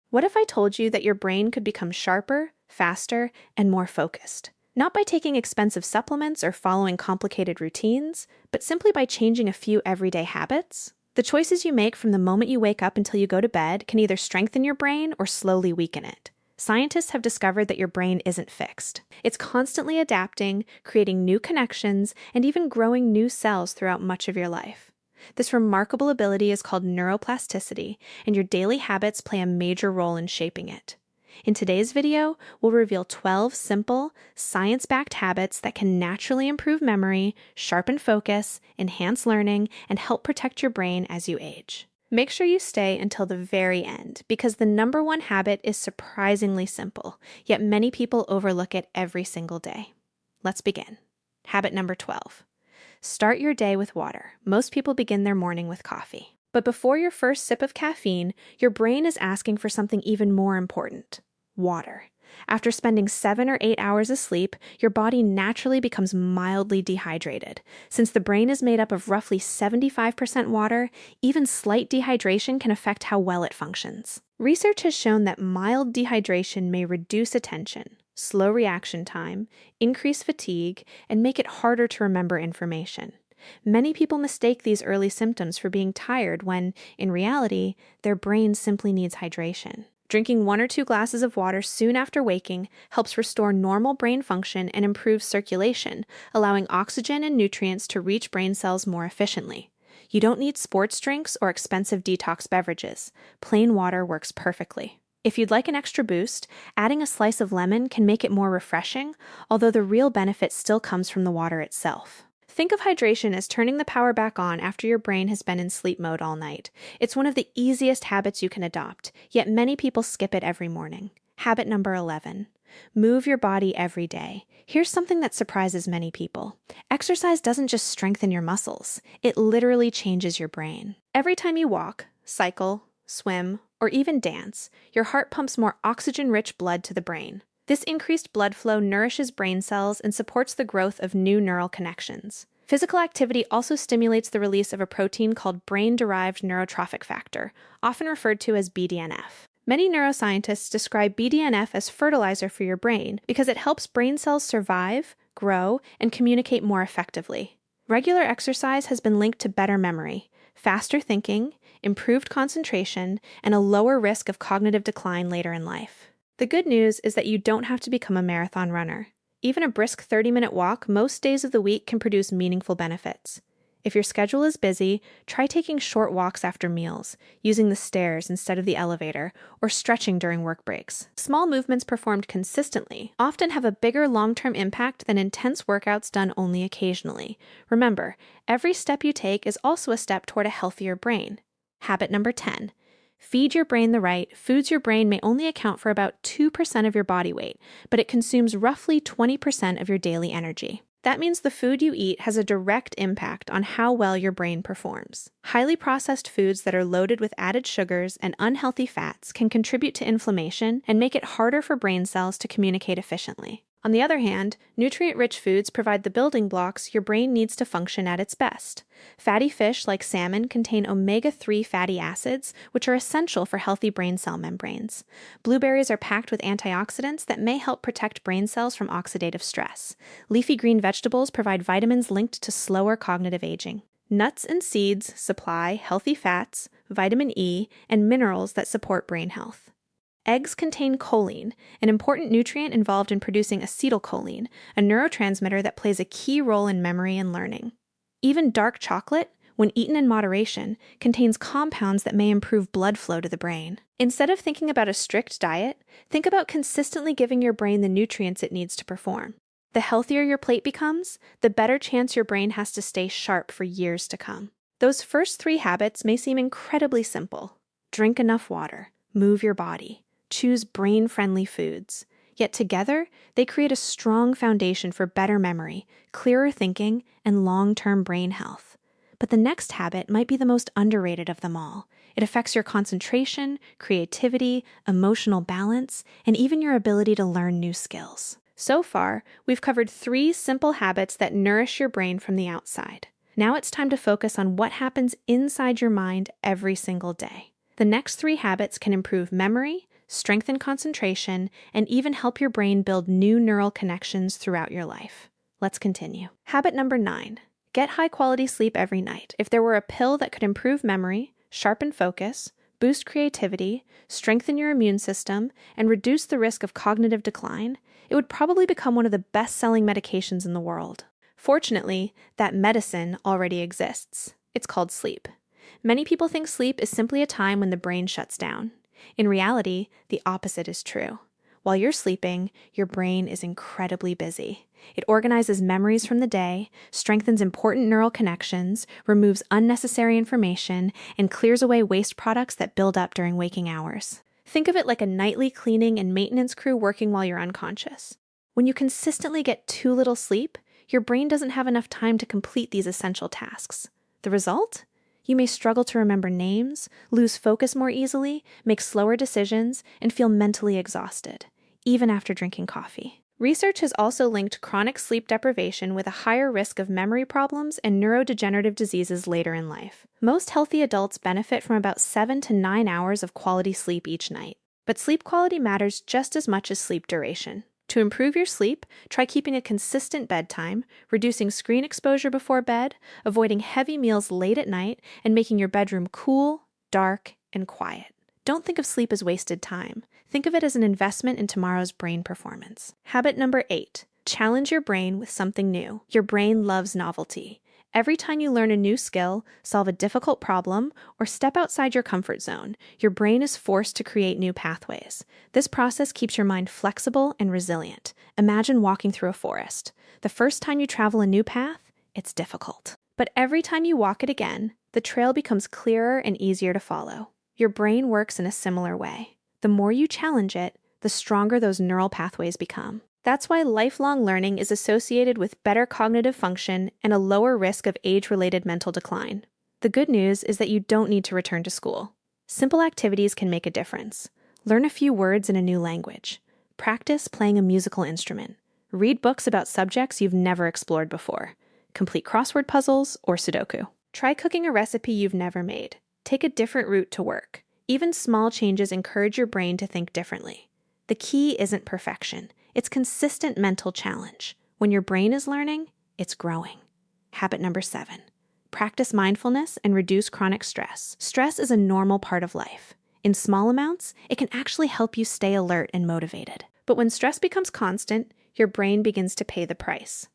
What if I told you that your brain could become sharper, faster, and more focused? Not by taking expensive supplements or following complicated routines, but simply by changing a few everyday habits? The choices you make from the moment you wake up until you go to bed can either strengthen your brain or slowly weaken it. Scientists have discovered that your brain isn't fixed. It's constantly adapting, creating new connections, and even growing new cells throughout much of your life. This remarkable ability is called neuroplasticity, and your daily habits play a major role in shaping it. In today's video, we'll reveal 12 simple, science-backed habits that can naturally improve memory, sharpen focus, enhance learning, and help protect your brain as you age. Make sure you stay until the very end, because the number one habit is surprisingly simple, yet many people overlook it every single day. Let's begin. Habit number 12. Start your day with water. Most people begin their morning with coffee. But before your first sip of caffeine, your brain is asking for something even more important: water. After spending 7 or 8 hours asleep, your body naturally becomes mildly dehydrated. Since the brain is made up of roughly 75% water, even slight dehydration can affect how well it functions. Research has shown that mild dehydration may reduce attention, slow reaction time, increase fatigue, and make it harder to remember information. Many people mistake these early symptoms for being tired when, in reality, their brain simply needs hydration. Drinking 1 or 2 glasses of water soon after waking helps restore normal brain function and improves circulation, allowing oxygen and nutrients to reach brain cells more efficiently. You don't need sports drinks or expensive detox beverages. Plain water works perfectly. If you'd like an extra boost, adding a slice of lemon can make it more refreshing, although the real benefit still comes from the water itself. Think of hydration as turning the power back on after your brain has been in sleep mode all night. It's one of the easiest habits you can adopt, yet many people skip it every morning. Habit number 11. Move your body every day. Here's something that surprises many people. Exercise doesn't just strengthen your muscles, it literally changes your brain. Every time you walk, cycle, swim, or even dance, your heart pumps more oxygen-rich blood to the brain. This increased blood flow nourishes brain cells and supports the growth of new neural connections. Physical activity also stimulates the release of a protein called brain-derived neurotrophic factor, often referred to as BDNF. Many neuroscientists describe BDNF as fertilizer for your brain because it helps brain cells survive, grow, and communicate more effectively. Regular exercise has been linked to better memory, faster thinking, improved concentration, and a lower risk of cognitive decline later in life. The good news is that you don't have to become a marathon runner. Even a brisk 30-minute walk most days of the week can produce meaningful benefits. If your schedule is busy, try taking short walks after meals, using the stairs instead of the elevator, or stretching during work breaks. Small movements performed consistently often have a bigger long-term impact than intense workouts done only occasionally. Remember, every step you take is also a step toward a healthier brain. Habit number 10. Feed your brain the right foods. Your brain may only account for about 2% of your body weight, but it consumes roughly 20% of your daily energy. That means the food you eat has a direct impact on how well your brain performs. Highly processed foods that are loaded with added sugars and unhealthy fats can contribute to inflammation and make it harder for brain cells to communicate efficiently. On the other hand, nutrient-rich foods provide the building blocks your brain needs to function at its best. Fatty fish like salmon contain omega-3 fatty acids, which are essential for healthy brain cell membranes. Blueberries are packed with antioxidants that may help protect brain cells from oxidative stress. Leafy green vegetables provide vitamins linked to slower cognitive aging. Nuts and seeds supply healthy fats, vitamin E, and minerals that support brain health. Eggs contain choline, an important nutrient involved in producing acetylcholine, a neurotransmitter that plays a key role in memory and learning. Even dark chocolate, when eaten in moderation, contains compounds that may improve blood flow to the brain. Instead of thinking about a strict diet, think about consistently giving your brain the nutrients it needs to perform. The healthier your plate becomes, the better chance your brain has to stay sharp for years to come. Those first 3 habits may seem incredibly simple. Drink enough water, move your body, choose brain-friendly foods. Yet together, they create a strong foundation for better memory, clearer thinking, and long-term brain health. But the next habit might be the most underrated of them all. It affects your concentration, creativity, emotional balance, and even your ability to learn new skills. So far, we've covered 3 simple habits that nourish your brain from the outside. Now it's time to focus on what happens inside your mind every single day. The next 3 habits can improve memory, strengthen concentration, and even help your brain build new neural connections throughout your life. Let's continue. Habit number 9. Get high-quality sleep every night. If there were a pill that could improve memory, sharpen focus, boost creativity, strengthen your immune system, and reduce the risk of cognitive decline, it would probably become one of the best-selling medications in the world. Fortunately, that medicine already exists. It's called sleep. Many people think sleep is simply a time when the brain shuts down. In reality, the opposite is true. While you're sleeping, your brain is incredibly busy. It organizes memories from the day, strengthens important neural connections, removes unnecessary information, and clears away waste products that build up during waking hours. Think of it like a nightly cleaning and maintenance crew working while you're unconscious. When you consistently get too little sleep, your brain doesn't have enough time to complete these essential tasks. The result? You may struggle to remember names, lose focus more easily, make slower decisions, and feel mentally exhausted, even after drinking coffee. Research has also linked chronic sleep deprivation with a higher risk of memory problems and neurodegenerative diseases later in life. Most healthy adults benefit from about 7 to 9 hours of quality sleep each night. But sleep quality matters just as much as sleep duration. To improve your sleep, try keeping a consistent bedtime, reducing screen exposure before bed, avoiding heavy meals late at night, and making your bedroom cool, dark, and quiet. Don't think of sleep as wasted time. Think of it as an investment in tomorrow's brain performance. Habit number 8. Challenge your brain with something new. Your brain loves novelty. Every time you learn a new skill, solve a difficult problem, or step outside your comfort zone, your brain is forced to create new pathways. This process keeps your mind flexible and resilient. Imagine walking through a forest. The first time you travel a new path, it's difficult. But every time you walk it again, the trail becomes clearer and easier to follow. Your brain works in a similar way. The more you challenge it, the stronger those neural pathways become. That's why lifelong learning is associated with better cognitive function and a lower risk of age-related mental decline. The good news is that you don't need to return to school. Simple activities can make a difference. Learn a few words in a new language. Practice playing a musical instrument. Read books about subjects you've never explored before. Complete crossword puzzles or Sudoku. Try cooking a recipe you've never made. Take a different route to work. Even small changes encourage your brain to think differently. The key isn't perfection. It's consistent mental challenge. When your brain is learning, it's growing. Habit number 7. Practice mindfulness and reduce chronic stress. Stress is a normal part of life. In small amounts, it can actually help you stay alert and motivated. But when stress becomes constant, your brain begins to pay the price.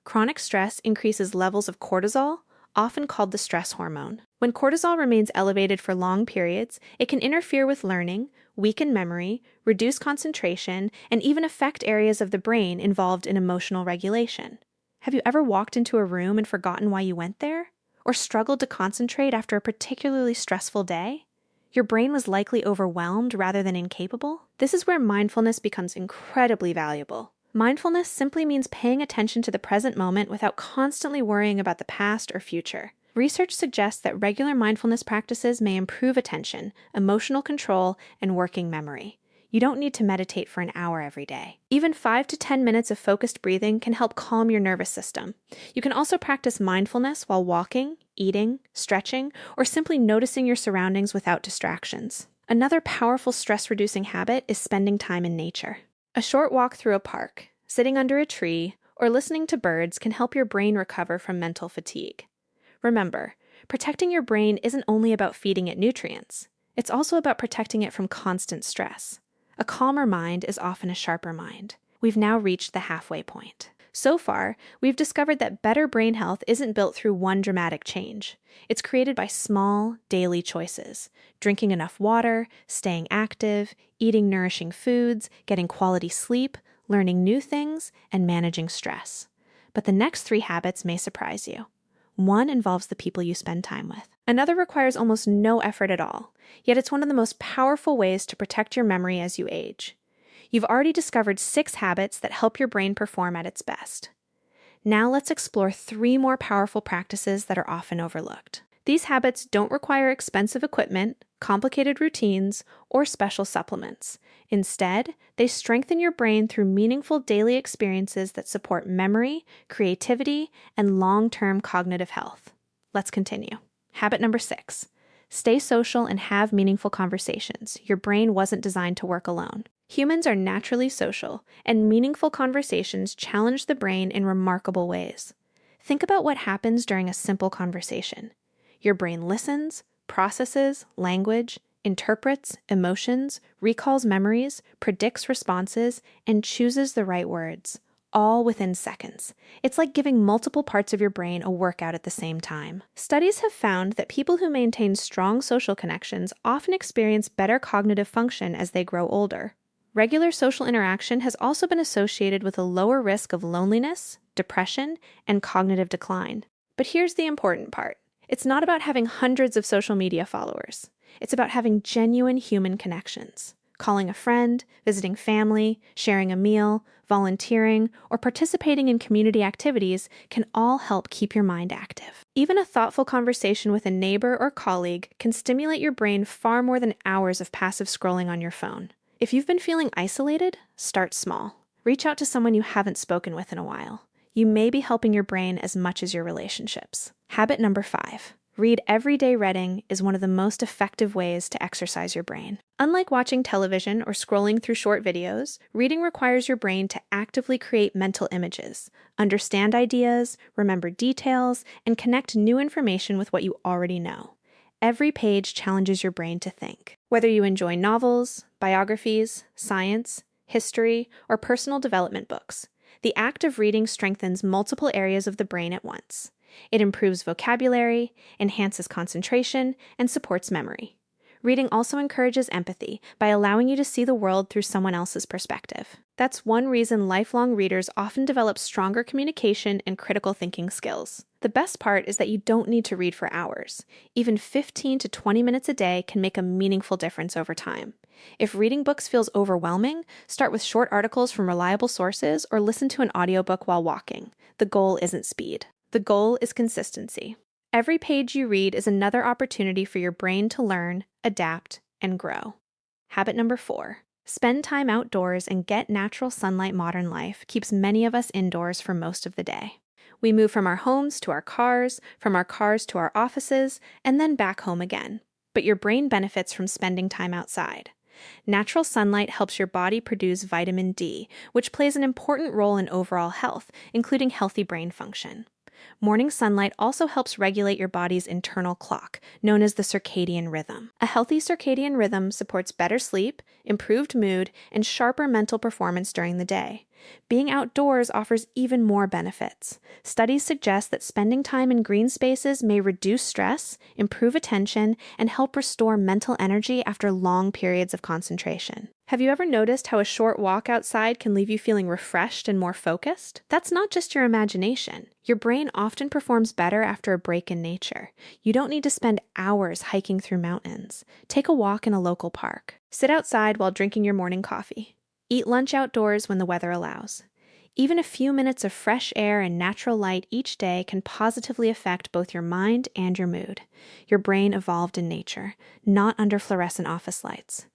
Chronic stress increases levels of cortisol, often called the stress hormone. When cortisol remains elevated for long periods, it can interfere with learning, weaken memory, reduce concentration, and even affect areas of the brain involved in emotional regulation. Have you ever walked into a room and forgotten why you went there? Or struggled to concentrate after a particularly stressful day? Your brain was likely overwhelmed rather than incapable. This is where mindfulness becomes incredibly valuable. Mindfulness simply means paying attention to the present moment without constantly worrying about the past or future. Research suggests that regular mindfulness practices may improve attention, emotional control, and working memory. You don't need to meditate for an hour every day. Even 5 to 10 minutes of focused breathing can help calm your nervous system. You can also practice mindfulness while walking, eating, stretching, or simply noticing your surroundings without distractions. Another powerful stress-reducing habit is spending time in nature. A short walk through a park, sitting under a tree, or listening to birds can help your brain recover from mental fatigue. Remember, protecting your brain isn't only about feeding it nutrients. It's also about protecting it from constant stress. A calmer mind is often a sharper mind. We've now reached the halfway point. So far, we've discovered that better brain health isn't built through one dramatic change. It's created by small, daily choices. Drinking enough water, staying active, eating nourishing foods, getting quality sleep, learning new things, and managing stress. But the next 3 habits may surprise you. One involves the people you spend time with. Another requires almost no effort at all, yet it's one of the most powerful ways to protect your memory as you age. You've already discovered 6 habits that help your brain perform at its best. Now let's explore 3 more powerful practices that are often overlooked. These habits don't require expensive equipment, complicated routines, or special supplements. Instead, they strengthen your brain through meaningful daily experiences that support memory, creativity, and long-term cognitive health. Let's continue. Habit number 6. Stay social and have meaningful conversations. Your brain wasn't designed to work alone. Humans are naturally social, and meaningful conversations challenge the brain in remarkable ways. Think about what happens during a simple conversation. Your brain listens, processes language, interprets emotions, recalls memories, predicts responses, and chooses the right words, all within seconds. It's like giving multiple parts of your brain a workout at the same time. Studies have found that people who maintain strong social connections often experience better cognitive function as they grow older. Regular social interaction has also been associated with a lower risk of loneliness, depression, and cognitive decline. But here's the important part. It's not about having hundreds of social media followers. It's about having genuine human connections. Calling a friend, visiting family, sharing a meal, volunteering, or participating in community activities can all help keep your mind active. Even a thoughtful conversation with a neighbor or colleague can stimulate your brain far more than hours of passive scrolling on your phone. If you've been feeling isolated, start small. Reach out to someone you haven't spoken with in a while. You may be helping your brain as much as your relationships. Habit number 5. Read everyday reading is one of the most effective ways to exercise your brain. Unlike watching television or scrolling through short videos, reading requires your brain to actively create mental images, understand ideas, remember details, and connect new information with what you already know. Every page challenges your brain to think. Whether you enjoy novels, biographies, science, history, or personal development books, the act of reading strengthens multiple areas of the brain at once. It improves vocabulary, enhances concentration, and supports memory. Reading also encourages empathy by allowing you to see the world through someone else's perspective. That's one reason lifelong readers often develop stronger communication and critical thinking skills. The best part is that you don't need to read for hours. Even 15 to 20 minutes a day can make a meaningful difference over time. If reading books feels overwhelming, start with short articles from reliable sources or listen to an audiobook while walking. The goal isn't speed. The goal is consistency. Every page you read is another opportunity for your brain to learn, adapt, and grow. Habit number 4. Spend time outdoors and get natural sunlight. Modern life keeps many of us indoors for most of the day. We move from our homes to our cars, from our cars to our offices, and then back home again. But your brain benefits from spending time outside. Natural sunlight helps your body produce vitamin D, which plays an important role in overall health, including healthy brain function. Morning sunlight also helps regulate your body's internal clock, known as the circadian rhythm. A healthy circadian rhythm supports better sleep, improved mood, and sharper mental performance during the day. Being outdoors offers even more benefits. Studies suggest that spending time in green spaces may reduce stress, improve attention, and help restore mental energy after long periods of concentration. Have you ever noticed how a short walk outside can leave you feeling refreshed and more focused? That's not just your imagination. Your brain often performs better after a break in nature. You don't need to spend hours hiking through mountains. Take a walk in a local park. Sit outside while drinking your morning coffee. Eat lunch outdoors when the weather allows. Even a few minutes of fresh air and natural light each day can positively affect both your mind and your mood. Your brain evolved in nature, not under fluorescent office lights.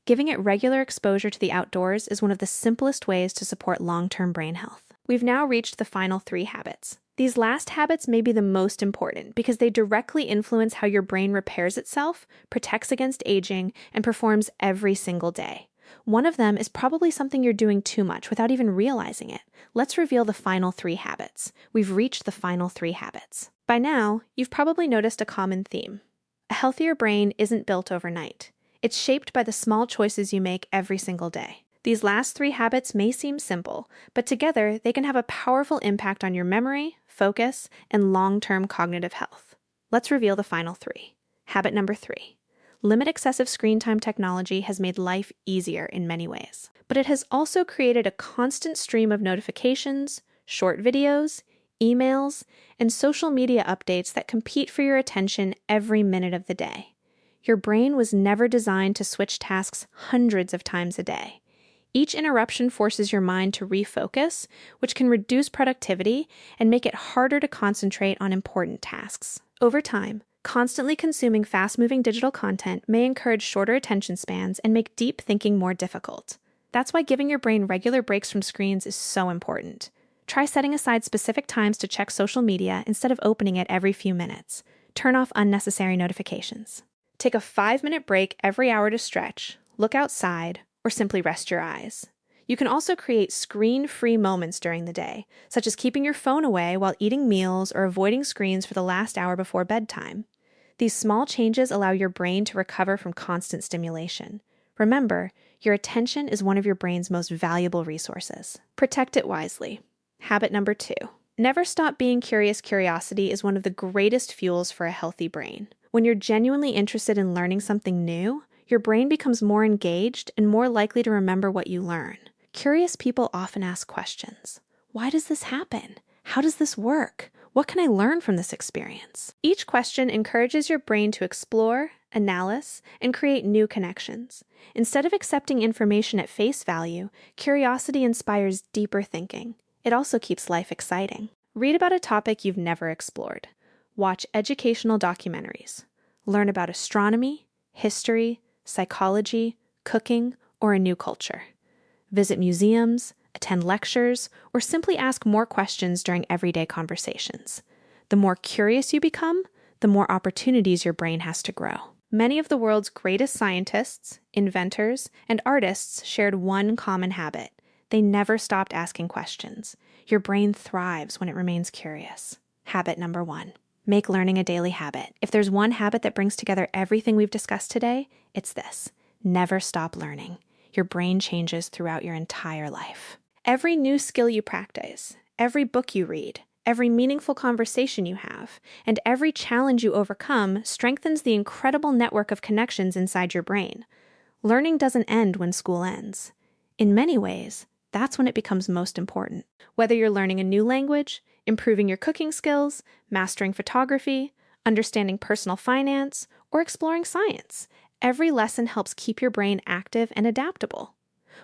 Giving it regular exposure to the outdoors is one of the simplest ways to support long-term brain health. We've now reached the final 3 habits. These last habits may be the most important because they directly influence how your brain repairs itself, protects against aging, and performs every single day. One of them is probably something you're doing too much without even realizing it. Let's reveal the final 3 habits. We've reached the final 3 habits. By now, you've probably noticed a common theme. A healthier brain isn't built overnight. It's shaped by the small choices you make every single day. These last 3 habits may seem simple, but together they can have a powerful impact on your memory, focus, and long-term cognitive health. Let's reveal the final 3. Habit number 3. Limit excessive screen time. Technology has made life easier in many ways, but it has also created a constant stream of notifications, short videos, emails, and social media updates that compete for your attention every minute of the day. Your brain was never designed to switch tasks hundreds of times a day. Each interruption forces your mind to refocus, which can reduce productivity and make it harder to concentrate on important tasks. Over time, constantly consuming fast-moving digital content may encourage shorter attention spans and make deep thinking more difficult. That's why giving your brain regular breaks from screens is so important. Try setting aside specific times to check social media instead of opening it every few minutes. Turn off unnecessary notifications. Take a 5-minute break every hour to stretch, look outside, or simply rest your eyes. You can also create screen-free moments during the day, such as keeping your phone away while eating meals or avoiding screens for the last hour before bedtime. These small changes allow your brain to recover from constant stimulation. Remember, your attention is one of your brain's most valuable resources. Protect it wisely. Habit number 2. Never stop being curious. Curiosity is one of the greatest fuels for a healthy brain. When you're genuinely interested in learning something new, your brain becomes more engaged and more likely to remember what you learn. Curious people often ask questions. Why does this happen? How does this work? What can I learn from this experience? Each question encourages your brain to explore, analyze, and create new connections. Instead of accepting information at face value, curiosity inspires deeper thinking. It also keeps life exciting. Read about a topic you've never explored. Watch educational documentaries. Learn about astronomy, history, psychology, cooking, or a new culture. Visit museums, attend lectures, or simply ask more questions during everyday conversations. The more curious you become, the more opportunities your brain has to grow. Many of the world's greatest scientists, inventors, and artists shared one common habit. They never stopped asking questions. Your brain thrives when it remains curious. Habit number 1. Make learning a daily habit. If there's one habit that brings together everything we've discussed today, it's this. Never stop learning. Your brain changes throughout your entire life. Every new skill you practice, every book you read, every meaningful conversation you have, and every challenge you overcome strengthens the incredible network of connections inside your brain. Learning doesn't end when school ends. In many ways, that's when it becomes most important. Whether you're learning a new language, improving your cooking skills, mastering photography, understanding personal finance, or exploring science, every lesson helps keep your brain active and adaptable.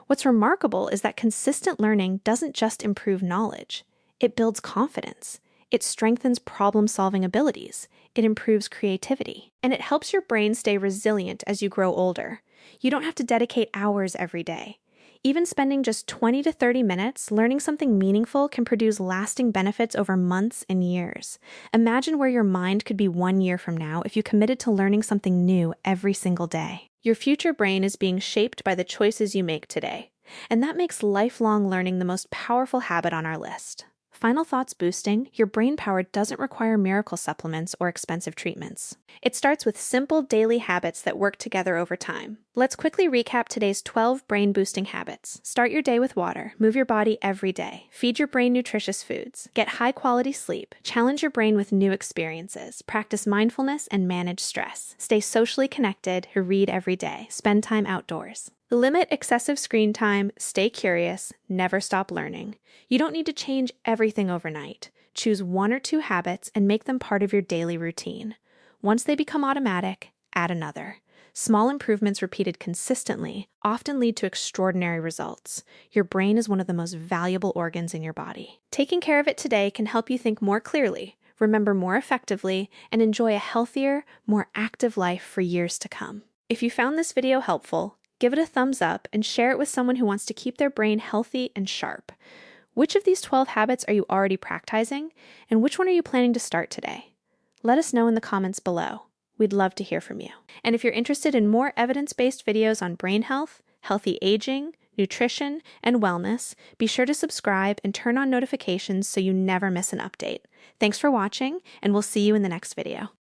What's remarkable is that consistent learning doesn't just improve knowledge. It builds confidence. It strengthens problem-solving abilities. It improves creativity. And it helps your brain stay resilient as you grow older. You don't have to dedicate hours every day. Even spending just 20 to 30 minutes learning something meaningful can produce lasting benefits over months and years. Imagine where your mind could be 1 year from now if you committed to learning something new every single day. Your future brain is being shaped by the choices you make today, and that makes lifelong learning the most powerful habit on our list. Final thoughts boosting, your brain power doesn't require miracle supplements or expensive treatments. It starts with simple daily habits that work together over time. Let's quickly recap today's 12 brain-boosting habits. Start your day with water. Move your body every day. Feed your brain nutritious foods. Get high-quality sleep. Challenge your brain with new experiences. Practice mindfulness and manage stress. Stay socially connected. Read every day. Spend time outdoors. Limit excessive screen time, stay curious, never stop learning. You don't need to change everything overnight. Choose 1 or 2 habits and make them part of your daily routine. Once they become automatic, add another. Small improvements repeated consistently often lead to extraordinary results. Your brain is one of the most valuable organs in your body. Taking care of it today can help you think more clearly, remember more effectively, and enjoy a healthier, more active life for years to come. If you found this video helpful, give it a thumbs up and share it with someone who wants to keep their brain healthy and sharp. Which of these 12 habits are you already practicing, and which one are you planning to start today? Let us know in the comments below. We'd love to hear from you. And if you're interested in more evidence-based videos on brain health, healthy aging, nutrition, and wellness, be sure to subscribe and turn on notifications so you never miss an update. Thanks for watching, and we'll see you in the next video.